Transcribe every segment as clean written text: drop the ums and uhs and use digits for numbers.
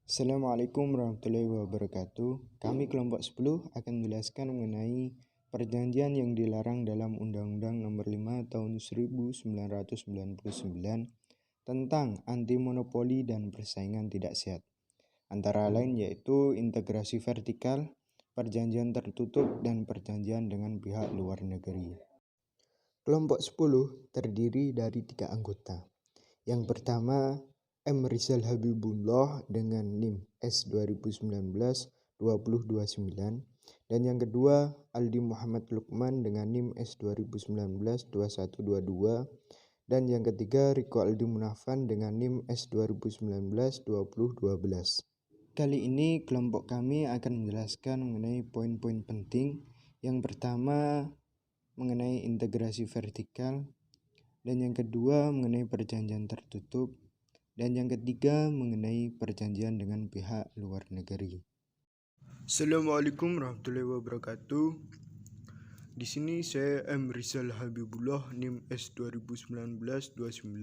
Assalamualaikum warahmatullahi wabarakatuh. Kami kelompok 10 akan menjelaskan mengenai perjanjian yang dilarang dalam Undang-Undang Nomor 5 Tahun 1999 tentang anti monopoli dan persaingan tidak sehat. Antara lain yaitu integrasi vertikal, perjanjian tertutup, dan perjanjian dengan pihak luar negeri. Kelompok 10 terdiri dari 3 anggota. Yang pertama, M. Rizal Habibullah dengan NIM S2019-2029, dan yang kedua Aldi Muhammad Lukman dengan NIM S2019-2122, dan yang ketiga Riko Aldi Munafan dengan NIM S2019-2012. Kali ini kelompok kami akan menjelaskan mengenai poin-poin penting. Yang pertama mengenai integrasi vertikal, dan yang kedua mengenai perjanjian tertutup, dan yang ketiga mengenai perjanjian dengan pihak luar negeri. Assalamualaikum warahmatullahi wabarakatuh. Di sini saya M. Rizal Habibullah NIM S2019-29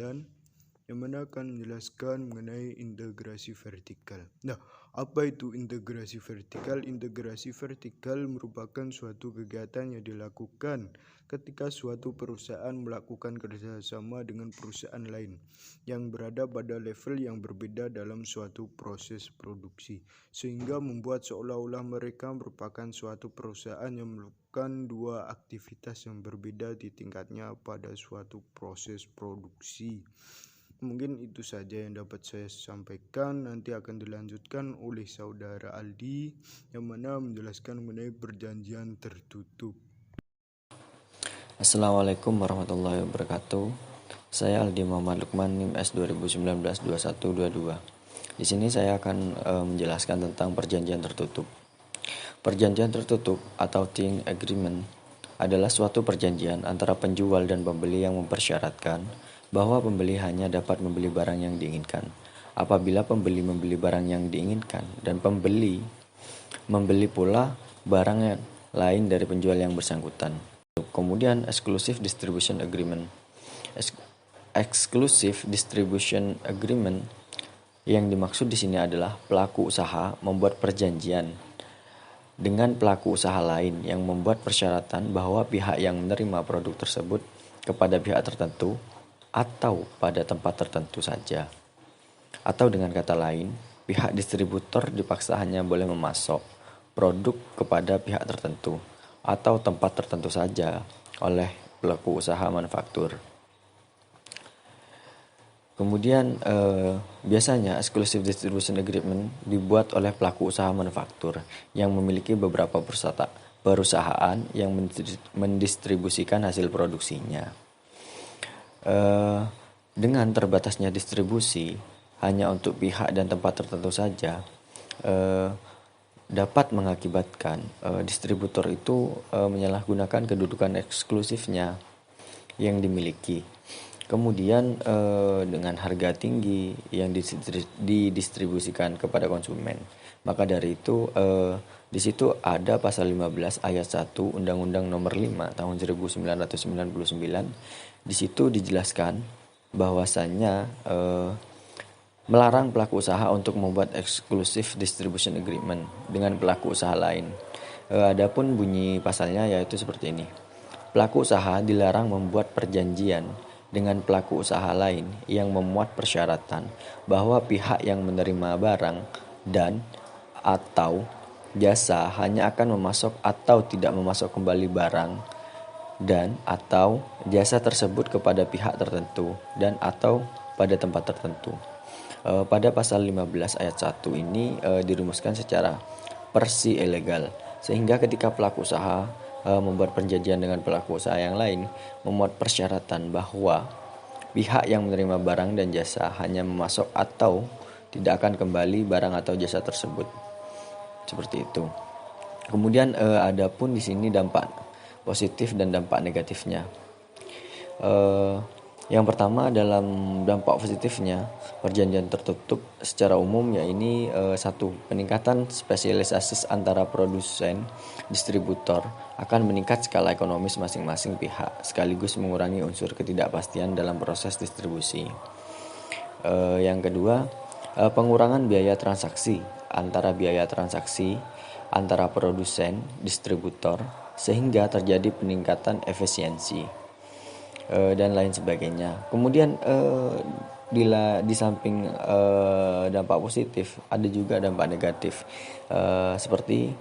yang mana akan menjelaskan mengenai integrasi vertikal. Nah, apa itu integrasi vertikal? Integrasi vertikal merupakan suatu kegiatan yang dilakukan ketika suatu perusahaan melakukan kerjasama dengan perusahaan lain yang berada pada level yang berbeda dalam suatu proses produksi, sehingga membuat seolah-olah mereka merupakan suatu perusahaan yang melakukan dua aktivitas yang berbeda di tingkatnya pada suatu proses produksi. Mungkin itu saja yang dapat saya sampaikan. Nanti akan dilanjutkan oleh saudara Aldi yang mana menjelaskan mengenai perjanjian tertutup. Assalamualaikum warahmatullahi wabarakatuh. Saya Aldi Muhammad Lukman NIM S 2019-2122. Di sini saya akan menjelaskan tentang perjanjian tertutup. Perjanjian tertutup atau Tying Agreement adalah suatu perjanjian antara penjual dan pembeli yang mempersyaratkan bahwa pembeli hanya dapat membeli barang yang diinginkan apabila pembeli membeli barang yang diinginkan dan pembeli membeli pula barang yang lain dari penjual yang bersangkutan. Kemudian Exclusive Distribution Agreement. Exclusive Distribution Agreement yang dimaksud di sini adalah pelaku usaha membuat perjanjian dengan pelaku usaha lain yang membuat persyaratan bahwa pihak yang menerima produk tersebut kepada pihak tertentu atau pada tempat tertentu saja. Atau dengan kata lain, pihak distributor dipaksa hanya boleh memasok produk kepada pihak tertentu atau tempat tertentu saja oleh pelaku usaha manufaktur. Kemudian biasanya Exclusive Distribution Agreement dibuat oleh pelaku usaha manufaktur yang memiliki beberapa perusahaan yang mendistribusikan hasil produksinya. Dengan terbatasnya distribusi hanya untuk pihak dan tempat tertentu saja, dapat mengakibatkan distributor itu menyalahgunakan kedudukan eksklusifnya yang dimiliki. Kemudian dengan harga tinggi yang didistribusikan kepada konsumen. Maka dari itu di situ ada pasal 15 ayat 1 Undang-Undang Nomor 5 Tahun 1999. Di situ dijelaskan bahwasannya melarang pelaku usaha untuk membuat exclusive distribution agreement dengan pelaku usaha lain. Adapun bunyi pasalnya yaitu seperti ini. Pelaku usaha dilarang membuat perjanjian dengan pelaku usaha lain yang memuat persyaratan bahwa pihak yang menerima barang dan atau jasa hanya akan memasok atau tidak memasok kembali barang dan atau jasa tersebut kepada pihak tertentu dan atau pada tempat tertentu. Pada pasal 15 ayat 1 ini dirumuskan secara persi ilegal, sehingga ketika pelaku usaha membuat perjanjian dengan pelaku usaha yang lain memuat persyaratan bahwa pihak yang menerima barang dan jasa hanya memasok atau tidak akan kembali barang atau jasa tersebut. Seperti itu. Kemudian ada pun di sini dampak positif dan dampak negatifnya. Yang pertama dalam dampak positifnya, perjanjian tertutup secara umum ini satu, peningkatan spesialisasi antara produsen distributor akan meningkat skala ekonomis masing-masing pihak sekaligus mengurangi unsur ketidakpastian dalam proses distribusi. Yang kedua, Pengurangan biaya transaksi antara produsen, distributor, sehingga terjadi peningkatan efisiensi dan lain sebagainya. Kemudian di samping dampak positif, ada juga dampak negatif, seperti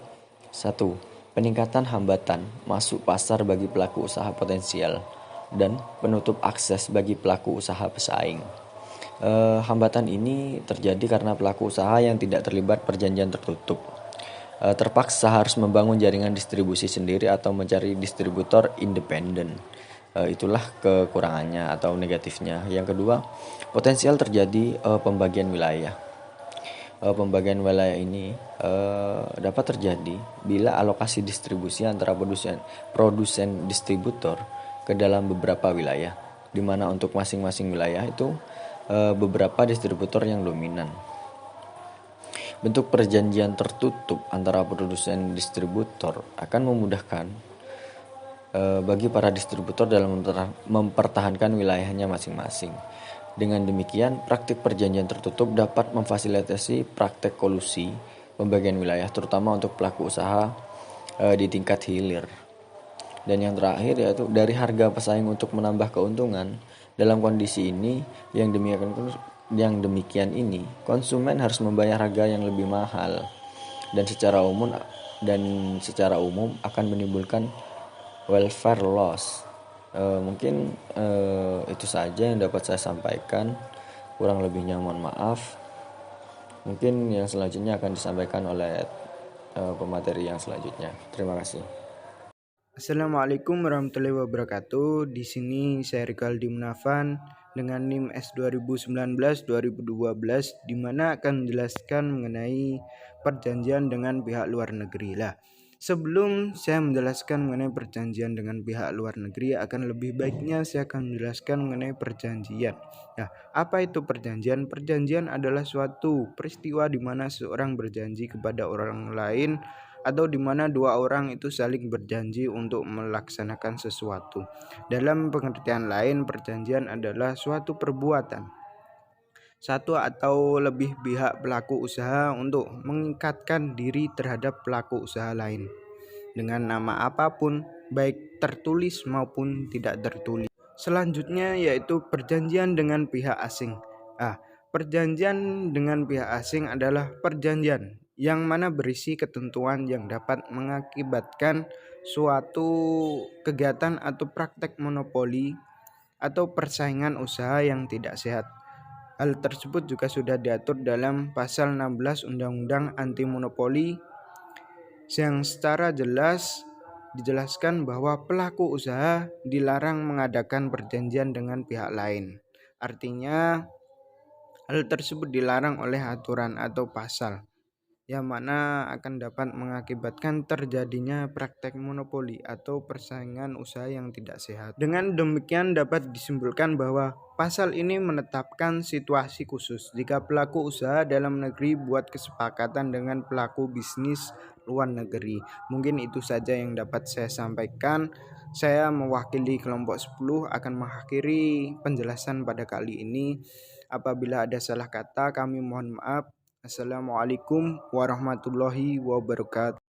satu, peningkatan hambatan masuk pasar bagi pelaku usaha potensial dan penutup akses bagi pelaku usaha pesaing. Hambatan ini terjadi karena pelaku usaha yang tidak terlibat perjanjian tertutup terpaksa harus membangun jaringan distribusi sendiri atau mencari distributor independen. Itulah kekurangannya atau negatifnya. Yang kedua, potensial terjadi pembagian wilayah. Pembagian wilayah ini dapat terjadi bila alokasi distribusi antara produsen distributor ke dalam beberapa wilayah, di mana untuk masing-masing wilayah itu beberapa distributor yang dominan. Bentuk perjanjian tertutup antara produsen distributor akan memudahkan bagi para distributor dalam mempertahankan wilayahnya masing-masing. Dengan demikian, praktik perjanjian tertutup dapat memfasilitasi praktek kolusi pembagian wilayah, terutama untuk pelaku usaha di tingkat hilir. Dan yang terakhir yaitu dari harga pesaing untuk menambah keuntungan. Dalam kondisi ini, yang demikian ini, konsumen harus membayar harga yang lebih mahal dan secara umum akan menimbulkan welfare loss. Mungkin itu saja yang dapat saya sampaikan. Kurang lebihnya mohon maaf. Mungkin yang selanjutnya akan disampaikan oleh pemateri yang selanjutnya. Terima kasih. Assalamualaikum warahmatullahi wabarakatuh. Di sini saya Rikaldi Munafan dengan NIM S2019-2012, di mana akan menjelaskan mengenai perjanjian dengan pihak luar negeri. Sebelum saya menjelaskan mengenai perjanjian dengan pihak luar negeri, akan lebih baiknya saya akan menjelaskan mengenai perjanjian. Apa itu perjanjian? Perjanjian adalah suatu peristiwa di mana seorang berjanji kepada orang lain atau di mana dua orang itu saling berjanji untuk melaksanakan sesuatu. Dalam pengertian lain, perjanjian adalah suatu perbuatan satu atau lebih pihak pelaku usaha untuk mengikatkan diri terhadap pelaku usaha lain dengan nama apapun, baik tertulis maupun tidak tertulis. Selanjutnya yaitu perjanjian dengan pihak asing. Perjanjian dengan pihak asing adalah perjanjian yang mana berisi ketentuan yang dapat mengakibatkan suatu kegiatan atau praktek monopoli atau persaingan usaha yang tidak sehat. Hal tersebut juga sudah diatur dalam pasal 16 Undang-Undang Anti Monopoli yang secara jelas dijelaskan bahwa pelaku usaha dilarang mengadakan perjanjian dengan pihak lain. Artinya hal tersebut dilarang oleh aturan atau pasal yang mana akan dapat mengakibatkan terjadinya praktek monopoli atau persaingan usaha yang tidak sehat. Dengan demikian dapat disimpulkan bahwa pasal ini menetapkan situasi khusus jika pelaku usaha dalam negeri buat kesepakatan dengan pelaku bisnis luar negeri. Mungkin itu saja yang dapat saya sampaikan. Saya mewakili kelompok 10 akan mengakhiri penjelasan pada kali ini. Apabila ada salah kata, kami mohon maaf. Assalamualaikum warahmatullahi wabarakatuh.